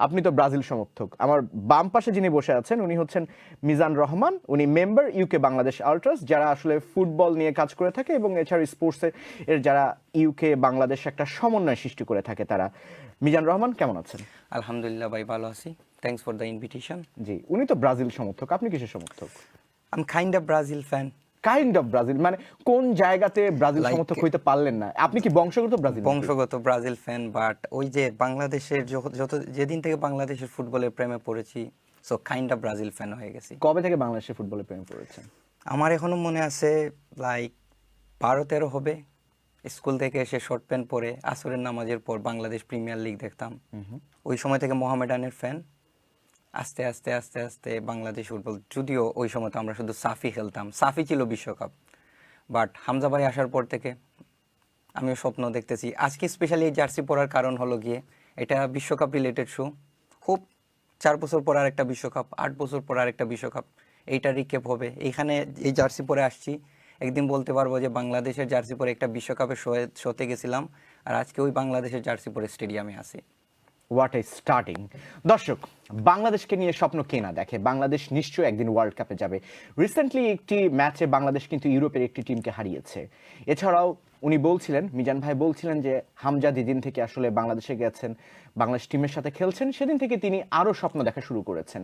আপনি তো ব্রাজিল সমর্থক। আমার বাম পাশে যিনি বসে আছেন উনি হচ্ছেন মিজান রহমান। উনি মেম্বার ইউকে বাংলাদেশ আল্ট্রাস, যারা আসলে ফুটবল নিয়ে কাজ করে থাকে এবং এছাড়া স্পোর্টসের যারা ইউকে বাংলাদেশ একটা সমন্বয় সৃষ্টি করে থাকে তারা। মিজান রহমান কেমন আছেন? আলহামদুলিল্লাহ ভাই, ভালো আছি। Thanks for the invitation. জি, উনি তো ব্রাজিল সমর্থক, আপনি কিসের সমর্থক? I am kind of Brazil fan. Kind of Brazil মানে কোন জায়গাতে ব্রাজিল Like, সমর্থক হইতে পারলেন না? আপনি কি বংশগত ব্রাজিল? বংশগত ব্রাজিল ফ্যান, বাট ওই যে বাংলাদেশের যত যেদিন থেকে বাংলাদেশের ফুটবলের প্রেমে পড়েছি, so kind of Brazil fan হয়ে গেছি। কবে থেকে বাংলাদেশের ফুটবলে প্রেমে পড়েছেন? আমার এখনো মনে আছে, লাইক 12-13 হবে। স্কুল থেকে এসে শর্ট প্যান্ট পরে আসরের নামাজের পর বাংলাদেশ প্রিমিয়ার লিগ দেখতাম। ওই সময় থেকে মোহামেডানের ফ্যান। আস্তে আস্তে আস্তে আস্তে বাংলাদেশ ফুটবল, যদিও ওই সময় তো আমরা শুধু সাফি খেলতাম, সাফি ছিল বিশ্বকাপ, বাট হামজা ভাই আসার পর থেকে আমিও স্বপ্ন দেখতেছি। আজকে স্পেশালি এই জার্সি পরার কারণ হলো গিয়ে এটা বিশ্বকাপ রিলেটেড শো। খুব 4 বছর পর আর একটা বিশ্বকাপ, 8 বছর পর আর একটা বিশ্বকাপ, এইটা রিক্যাপ হবে। এইখানে এই জার্সি পরে আসছি, একদিন বলতে পারবো যে বাংলাদেশের জার্সি পরে একটা বিশ্বকাপের শোতে গেছিলাম, আর আজকে ওই বাংলাদেশের জার্সি পরে স্টেডিয়ামে আছি। What a starting. দর্শক, বাংলাদেশকে নিয়ে স্বপ্ন কে না দেখে? বাংলাদেশ নিশ্চয়ই একদিন ওয়ার্ল্ড কাপে যাবে। রিসেন্টলি একটি ম্যাচে বাংলাদেশ কিন্তু ইউরোপের একটি টিমকে হারিয়েছে। এছাড়াও উনি বলছিলেন, মিজান ভাই বলছিলেন যে হামজা যেদিন থেকে আসলে বাংলাদেশে গেছেন, বাংলাদেশ টিমের সাথে খেলছেন, সেদিন থেকে তিনি আরও স্বপ্ন দেখা শুরু করেছেন।